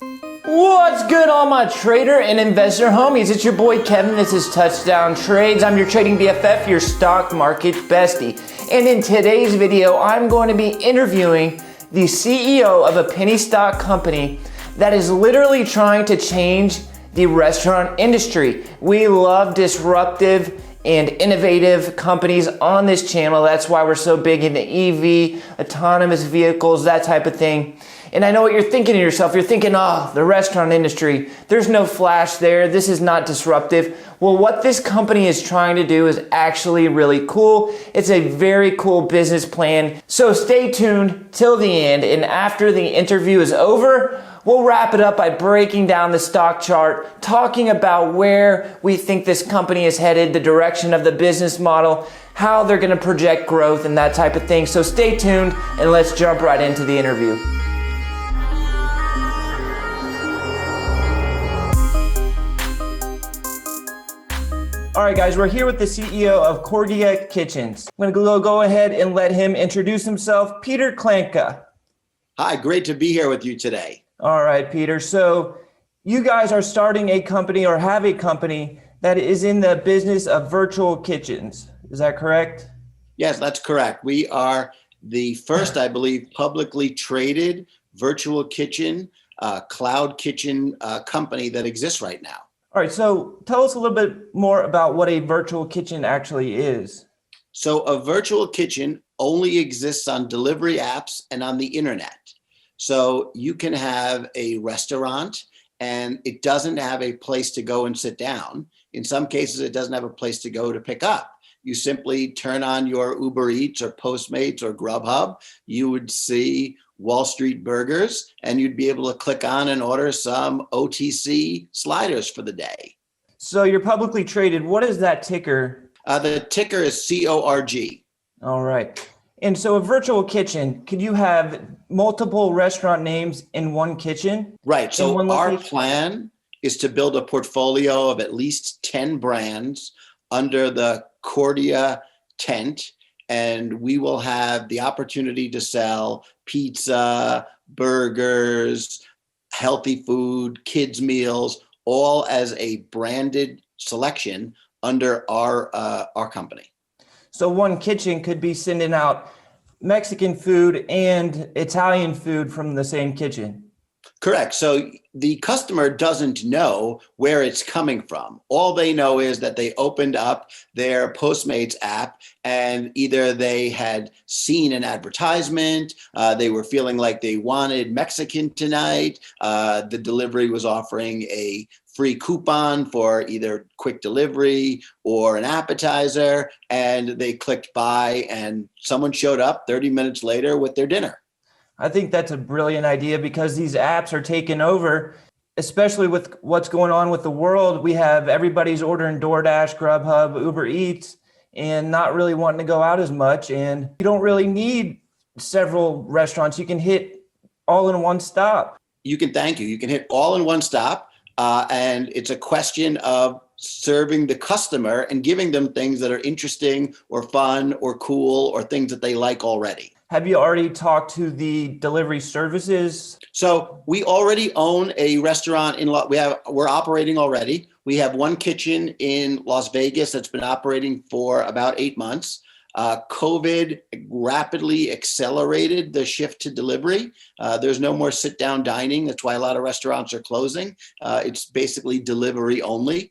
What's good, all my trader and investor homies? It's your boy Kevin. This is Touchdown Trades. I'm your trading BFF, your stock market bestie. And in today's video, I'm going to be interviewing the CEO of a penny stock company that is literally trying to change the restaurant industry. We love disruptive and innovative companies on this channel. That's why we're so big into EV, autonomous vehicles, that type of thing. And I know what you're thinking to yourself. You're thinking, oh, the restaurant industry, there's no flash there. This is not disruptive. Well, what this company is trying to do is actually really cool. It's a very cool business plan. So stay tuned till the end. And after the interview is over, we'll wrap it up by breaking down the stock chart, talking about where we think this company is headed, the direction of the business model, how they're going to project growth and that type of thing. So stay tuned and let's jump right into the interview. All right, guys, we're here with the CEO of Cordia Kitchens. I'm going to go ahead and let him introduce himself. Peter Klanka. Hi, great to be here with you today. All right, Peter. So you guys are starting a company or have a company that is in the business of virtual kitchens. Is that correct? Yes, that's correct. We are the first, I believe, publicly traded virtual kitchen, cloud kitchen company that exists right now. All right, so tell us a little bit more about what a virtual kitchen actually is. So a virtual kitchen only exists on delivery apps and on the internet. So you can have a restaurant and it doesn't have a place to go and sit down. In some cases, it doesn't have a place to go to pick up. You simply turn on your Uber Eats or Postmates or GrubHub. You would see Wall Street Burgers, and you'd be able to click on and order some OTC sliders for the day. So you're publicly traded. What is that ticker? The ticker is CORG. All right. And so a virtual kitchen, could you have multiple restaurant names in one kitchen? Right. So our plan is to build a portfolio of at least 10 brands under the Cordia tent, and we will have the opportunity to sell pizza, burgers, healthy food, kids meals, all as a branded selection under our company. So one kitchen could be sending out Mexican food and Italian food from the same kitchen. Correct. So the customer doesn't know where it's coming from. All they know is that they opened up their Postmates app and either they had seen an advertisement, they were feeling like they wanted Mexican tonight, the delivery was offering a free coupon for either quick delivery or an appetizer, and they clicked buy and someone showed up 30 minutes later with their dinner. I think that's a brilliant idea because these apps are taking over, especially with what's going on with the world. We have everybody's ordering DoorDash, GrubHub, Uber Eats, and not really wanting to go out as much. And you don't really need several restaurants. You can hit all in one stop. You can hit all in one stop. And it's a question of serving the customer and giving them things that are interesting or fun or cool or things that they like already. Have you already talked to the delivery services? So we already own a restaurant we're operating already. We have one kitchen in Las Vegas that's been operating for about 8 months. COVID rapidly accelerated the shift to delivery. There's no more sit-down dining. That's why a lot of restaurants are closing. It's basically delivery only.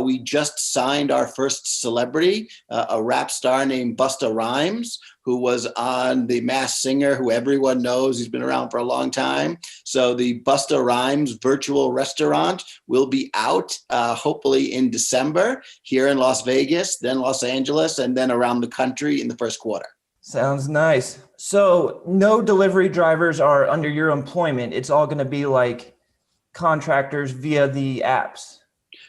We just signed our first celebrity, a rap star named Busta Rhymes, who was on The Masked Singer, who everyone knows. He's been around for a long time. So the Busta Rhymes virtual restaurant will be out hopefully in December here in Las Vegas, then Los Angeles, and then around the country in the first quarter. Sounds nice. So no delivery drivers are under your employment. It's all going to be like contractors via the apps.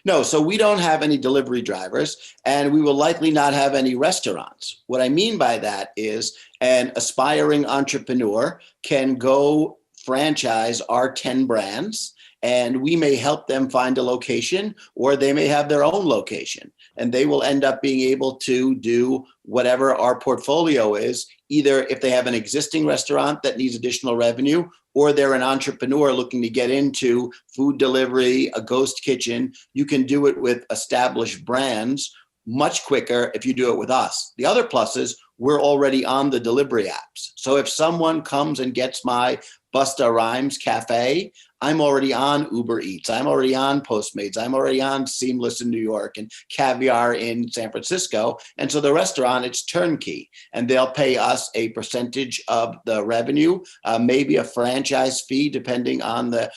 No, so we don't have any delivery drivers, and we will likely not have any restaurants. What I mean by that is an aspiring entrepreneur can go franchise our 10 brands, and we may help them find a location, or they may have their own location, and they will end up being able to do whatever our portfolio is, either if they have an existing restaurant that needs additional revenue, or they're an entrepreneur looking to get into food delivery, a ghost kitchen, you can do it with established brands much quicker if you do it with us. The other plus is we're already on the delivery apps. So if someone comes and gets my Busta Rhymes Cafe, I'm already on Uber Eats. I'm already on Postmates. I'm already on Seamless in New York and Caviar in San Francisco. And so the restaurant, it's turnkey, and they'll pay us a percentage of the revenue, maybe a franchise fee, depending on the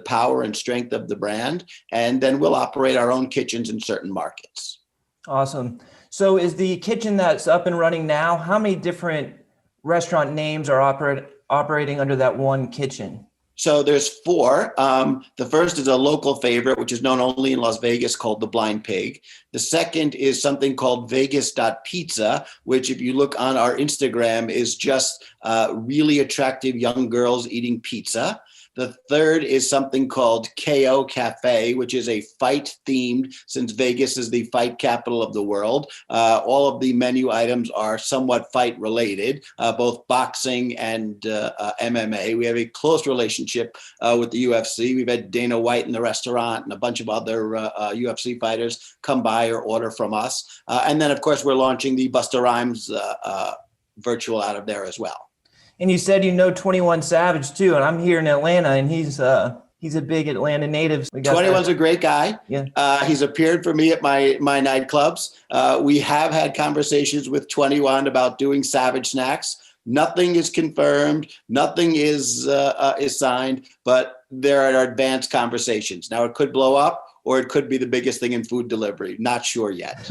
power and strength of the brand. And then we'll operate our own kitchens in certain markets. Awesome. So is the kitchen that's up and running now, how many different restaurant names are operating under that one kitchen? So there's 4. The first is a local favorite, which is known only in Las Vegas, called The Blind Pig. The second is something called Vegas.Pizza, which if you look on our Instagram is just really attractive young girls eating pizza. The third is something called KO Cafe, which is a fight themed, since Vegas is the fight capital of the world. All of the menu items are somewhat fight related, both boxing and MMA. We have a close relationship with the UFC. We've had Dana White in the restaurant and a bunch of other UFC fighters come by or order from us. And then, of course, we're launching the Busta Rhymes virtual out of there as well. And you said you know 21 Savage too, and I'm here in Atlanta, and he's a big Atlanta native. 21's a great guy. Yeah. He's appeared for me at my nightclubs. We have had conversations with 21 about doing Savage snacks. Nothing is confirmed. Nothing is signed, but there are advanced conversations. Now it could blow up, or it could be the biggest thing in food delivery. Not sure yet.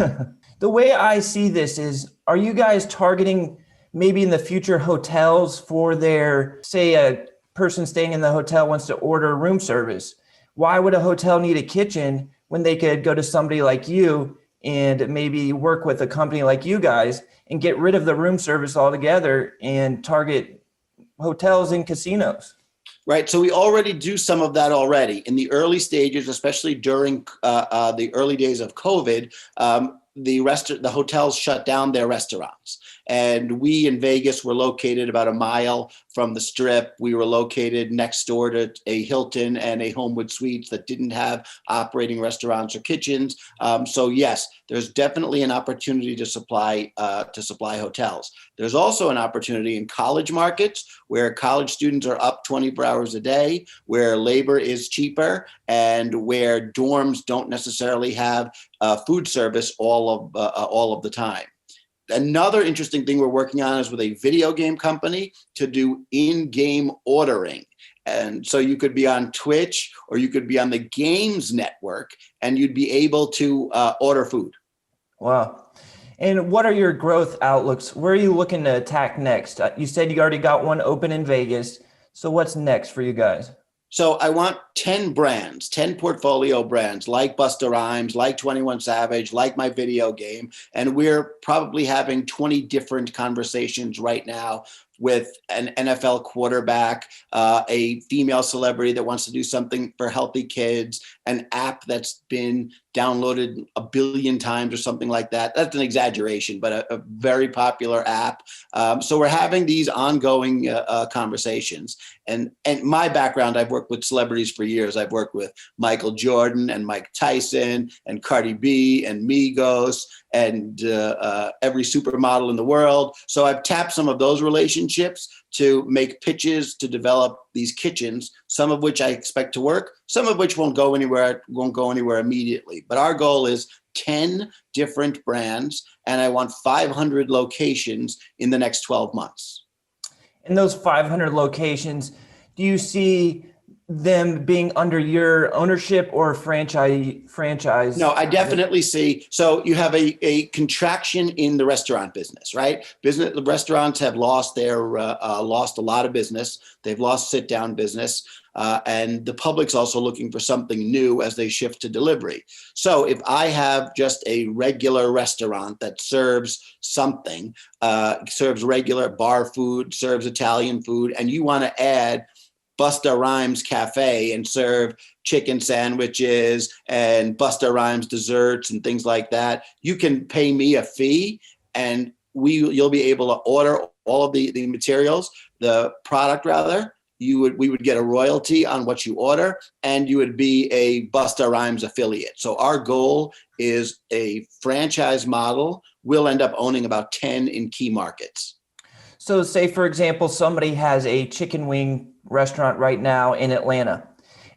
The way I see this is, are you guys targeting maybe in the future hotels for their, say a person staying in the hotel wants to order room service? Why would a hotel need a kitchen when they could go to somebody like you and maybe work with a company like you guys and get rid of the room service altogether and target hotels and casinos? Right. So we already do some of that already in the early stages, especially during the early days of COVID. The hotels shut down their restaurants. And we in Vegas were located about a mile from the Strip. We were located next door to a Hilton and a Homewood Suites that didn't have operating restaurants or kitchens. So yes, there's definitely an opportunity to supply hotels. There's also an opportunity in college markets where college students are up 24 hours a day, where labor is cheaper, and where dorms don't necessarily have food service all of the time. Another interesting thing we're working on is with a video game company to do in-game ordering. And so you could be on Twitch or you could be on the games network and you'd be able to order food. Wow. And what are your growth outlooks? Where are you looking to attack next? You said you already got one open in Vegas. So what's next for you guys? So I want 10 brands, 10 portfolio brands like Busta Rhymes, like 21 Savage, like my video game. And we're probably having 20 different conversations right now with an NFL quarterback, a female celebrity that wants to do something for healthy kids, an app that's been downloaded 1 billion times or something like that. That's an exaggeration, but a very popular app. So we're having these ongoing conversations. And my background, I've worked with celebrities for years. I've worked with Michael Jordan and Mike Tyson and Cardi B and Migos and every supermodel in the world. So I've tapped some of those relationships to make pitches to develop these kitchens, some of which I expect to work, some of which won't go anywhere immediately. But our goal is 10 different brands, and I want 500 locations in the next 12 months. In those 500 locations, do you see them being under your ownership or franchise? No, I definitely see. So you have a contraction in the restaurant business, right? The restaurants have lost lost a lot of business. They've lost sit down business. And the public's also looking for something new as they shift to delivery. So if I have just a regular restaurant that serves something, serves regular bar food, serves Italian food, and you want to add Busta Rhymes Cafe and serve chicken sandwiches and Busta Rhymes desserts and things like that, you can pay me a fee and you'll be able to order all of the materials, the product rather. we would get a royalty on what you order, and you would be a Busta Rhymes affiliate. So our goal is a franchise model. We'll end up owning about 10 in key markets. So say, for example, somebody has a chicken wing restaurant right now in Atlanta,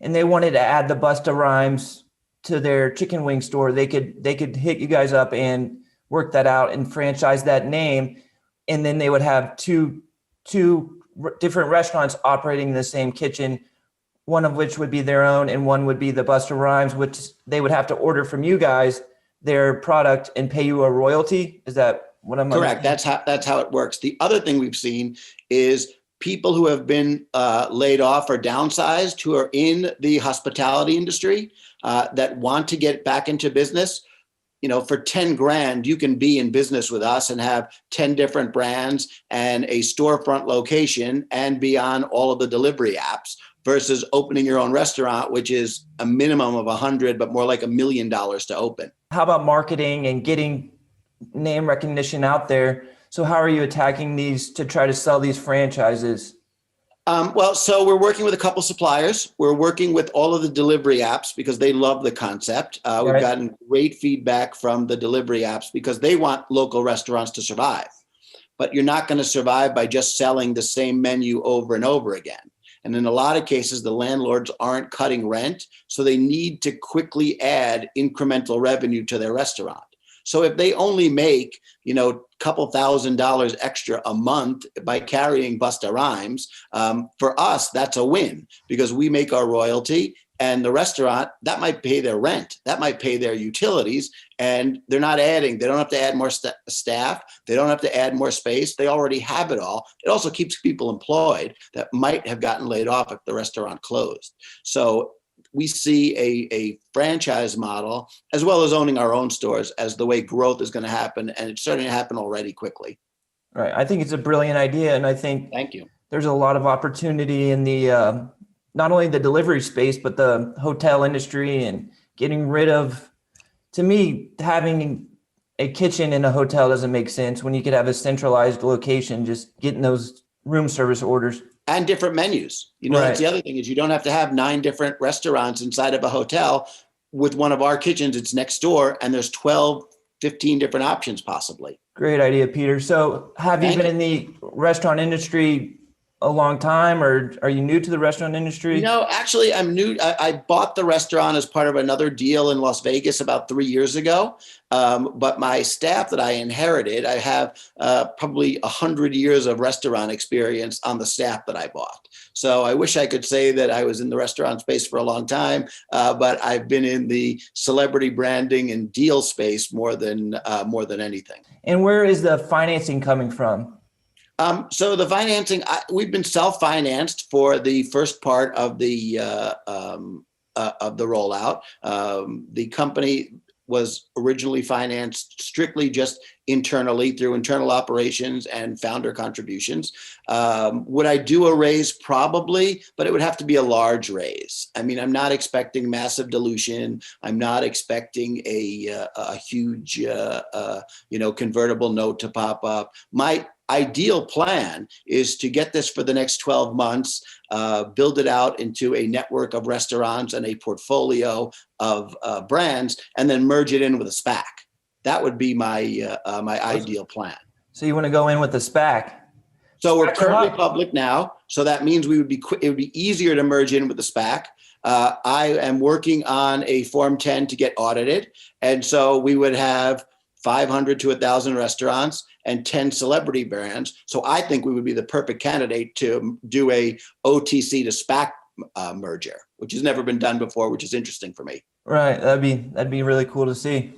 and they wanted to add the Busta Rhymes to their chicken wing store. They could hit you guys up and work that out and franchise that name, and then they would have two different restaurants operating in the same kitchen, one of which would be their own and one would be the Busta Rhymes, which they would have to order from you guys their product and pay you a royalty. Is that what I'm Correct? That's how it works. The other thing we've seen is people who have been laid off or downsized, who are in the hospitality industry, that want to get back into business. For 10 grand, you can be in business with us and have 10 different brands and a storefront location and be on all of the delivery apps, versus opening your own restaurant, which is a minimum of 100, but more like $1 million to open. How about marketing and getting name recognition out there? So how are you attacking these to try to sell these franchises? So we're working with a couple suppliers. We're working with all of the delivery apps because they love the concept. We've gotten great feedback from the delivery apps because they want local restaurants to survive. But you're not going to survive by just selling the same menu over and over again. And in a lot of cases, the landlords aren't cutting rent, so they need to quickly add incremental revenue to their restaurant. So if they only make, a couple $1,000s extra a month by carrying Busta Rhymes, for us, that's a win because we make our royalty, and the restaurant, that might pay their rent, that might pay their utilities, and they don't have to add more staff. They don't have to add more space. They already have it all. It also keeps people employed that might have gotten laid off if the restaurant closed. So we see a franchise model as well as owning our own stores as the way growth is going to happen. And it's starting to happen already quickly. Right. I think it's a brilliant idea. And I think Thank you. There's a lot of opportunity in the, not only the delivery space, but the hotel industry, and getting rid of, to me, having a kitchen in a hotel doesn't make sense when you could have a centralized location, just getting those room service orders. And different menus. That's the other thing is you don't have to have 9 different restaurants inside of a hotel. With one of our kitchens, it's next door, and there's 12, 15 different options possibly. Great idea, Peter. So have you been in the restaurant industry a long time, or are you new to the restaurant industry? Actually, I'm new. I bought the restaurant as part of another deal in Las Vegas about 3 years ago. But my staff that I inherited, I have probably 100 years of restaurant experience on the staff that I bought. So I wish I could say that I was in the restaurant space for a long time, but I've been in the celebrity branding and deal space more than anything. And where is the financing coming from? So the financing, we've been self-financed for the first part of the rollout. The company was originally financed strictly just internally through internal operations and founder contributions. Would I do a raise? Probably, but it would have to be a large raise. I mean, I'm not expecting massive dilution. I'm not expecting a huge, convertible note to pop up. My ideal plan is to get this for the next 12 months, build it out into a network of restaurants and a portfolio of brands, and then merge it in with a SPAC. That would be my ideal plan. So you want to go in with a SPAC? So we're currently public now, so that means it would be easier to merge in with the SPAC. I am working on a Form 10 to get audited, and so we would have 500 to 1,000 restaurants and 10 celebrity brands. So I think we would be the perfect candidate to do a OTC to SPAC merger, which has never been done before, which is interesting for me. Right, that'd be really cool to see.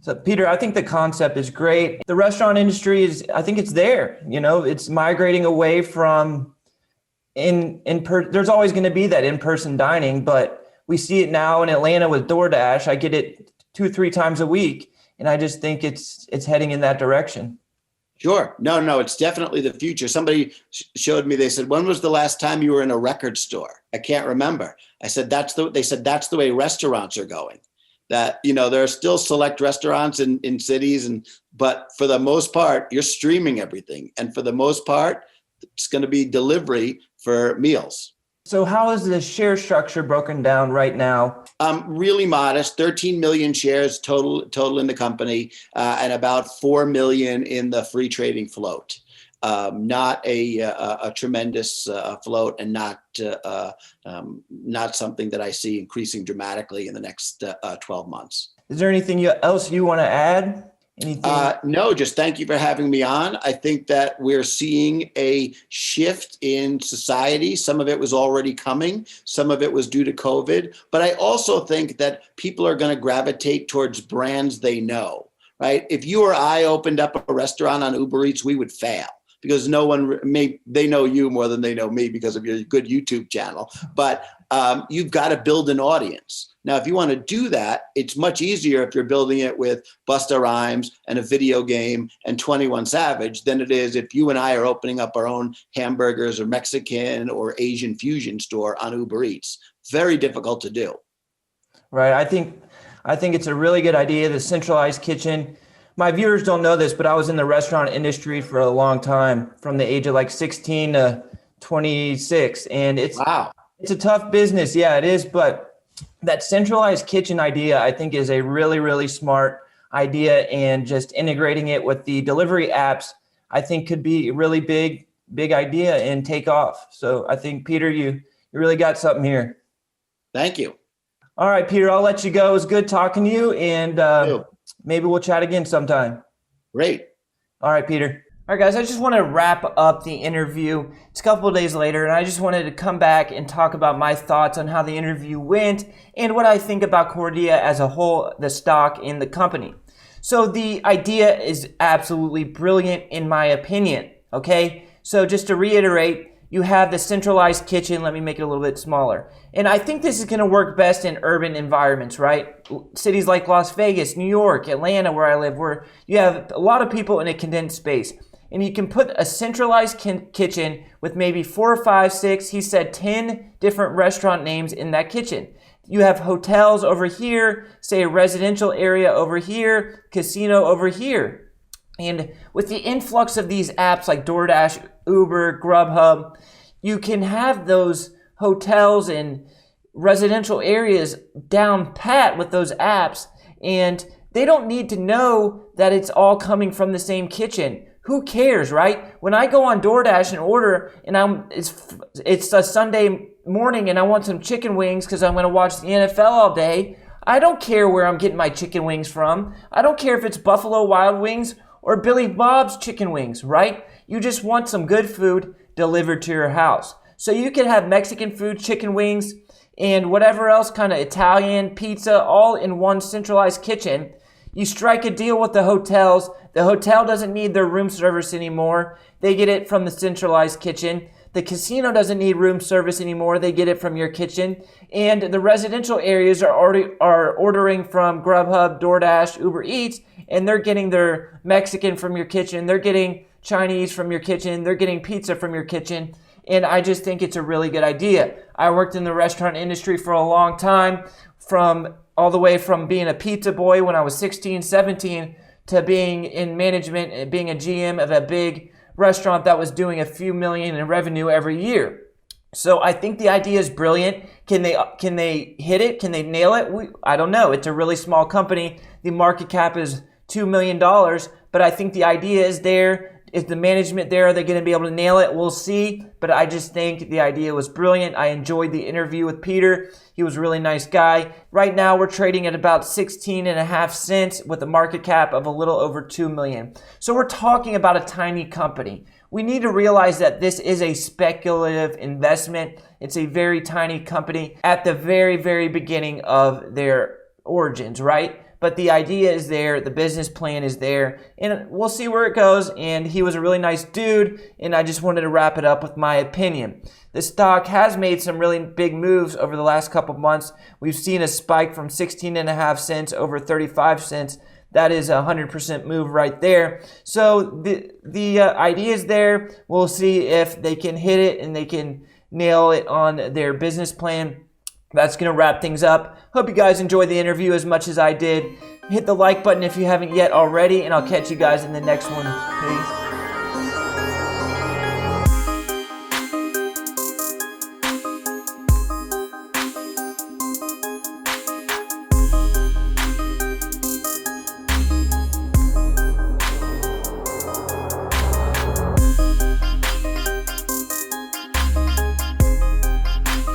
So Peter, I think the concept is great. The restaurant industry I think it's there. It's migrating away from there's always going to be that in-person dining, but we see it now in Atlanta with DoorDash. I get it 2-3 times a week, and I just think it's heading in that direction. Sure. No, it's definitely the future. Somebody showed me, they said, when was the last time you were in a record store? I can't remember. I said, they said, that's the way restaurants are going. That, there are still select restaurants in cities, but for the most part, you're streaming everything. And for the most part, it's going to be delivery for meals. So how is the share structure broken down right now? Really modest, 13 million shares total in the company, and about 4 million in the free trading float. Not a tremendous float, and not something that I see increasing dramatically in the next 12 months. Is there anything else you want to add? No, just thank you for having me on. I think that we're seeing a shift in society. Some of it was already coming. Some of it was due to COVID. But I also think that people are going to gravitate towards brands they know, right? If you or I opened up a restaurant on Uber Eats, we would fail, because they know you more than they know me because of your good YouTube channel. But you've got to build an audience. Now, if you want to do that, it's much easier if you're building it with Busta Rhymes and a video game and 21 Savage than it is if you and I are opening up our own hamburgers or Mexican or Asian fusion store on Uber Eats. Very difficult to do. Right. I think it's a really good idea, the centralized kitchen. My viewers don't know this, but I was in the restaurant industry for a long time, from the age of like 16 to 26. And it's a tough business. Yeah, it is. But that centralized kitchen idea, I think, is a really, really smart idea. And just integrating it with the delivery apps, I think could be a really big idea and take off. So I think, Peter, you really got something here. Thank you. All right, Peter, I'll let you go. It was good talking to you. And maybe we'll chat again sometime. Great. All right, Peter. All right, guys, I just want to wrap up the interview. It's a couple of days later, and I just wanted to come back and talk about my thoughts on how the interview went and what I think about Cordia as a whole, the stock and the company. So the idea is absolutely brilliant in my opinion, okay? So just to reiterate, you have the centralized kitchen. Let me make it a little bit smaller. And I think this is going to work best in urban environments, right? Cities like Las Vegas, New York, Atlanta, where I live, where you have a lot of people in a condensed space. And you can put a centralized kitchen with maybe 4 or 5, 6, he said 10 different restaurant names in that kitchen. You have hotels over here, say a residential area over here, casino over here. And with the influx of these apps like DoorDash, Uber, GrubHub, you can have those hotels and residential areas down pat with those apps, and they don't need to know that it's all coming from the same kitchen. Who cares, right? When I go on DoorDash and order, and it's a Sunday morning and I want some chicken wings because I'm going to watch the NFL all day, I don't care where I'm getting my chicken wings from. I don't care if it's Buffalo Wild Wings or Billy Bob's chicken wings, right? You just want some good food delivered to your house. So you can have Mexican food, chicken wings, and whatever else, kind of Italian, pizza, all in one centralized kitchen. You strike a deal with the hotels. The hotel doesn't need their room service anymore. They get it from the centralized kitchen. The casino doesn't need room service anymore. They get it from your kitchen. And the residential areas are ordering from GrubHub, DoorDash, Uber Eats, and they're getting their Mexican from your kitchen. They're getting Chinese from your kitchen. They're getting pizza from your kitchen. And I just think it's a really good idea. I worked in the restaurant industry for a long time, all the way from being a pizza boy when I was 16, 17, to being in management and being a GM of a big restaurant that was doing a few million in revenue every year. So I think the idea is brilliant. Can they hit it? Can they nail it? I don't know. It's a really small company. The market cap is $2 million, but I think the idea is there. Is the management there? Are they going to be able to nail it? We'll see. But I just think the idea was brilliant. I enjoyed the interview with Peter. He was a really nice guy. Right now, we're trading at about 16.5 cents with a market cap of a little over 2 million. So we're talking about a tiny company. We need to realize that this is a speculative investment. It's a very tiny company at the very, very beginning of their origins, right? But the idea is there, the business plan is there, and we'll see where it goes. And he was a really nice dude, and I just wanted to wrap it up with my opinion. The stock has made some really big moves over the last couple of months. We've seen a spike from 16.5 cents over 35 cents. That is a 100% move right there. So the idea is there. We'll see if they can hit it and they can nail it on their business plan. That's going to wrap things up. Hope you guys enjoyed the interview as much as I did. Hit the like button if you haven't yet already, and I'll catch you guys in the next one. Peace.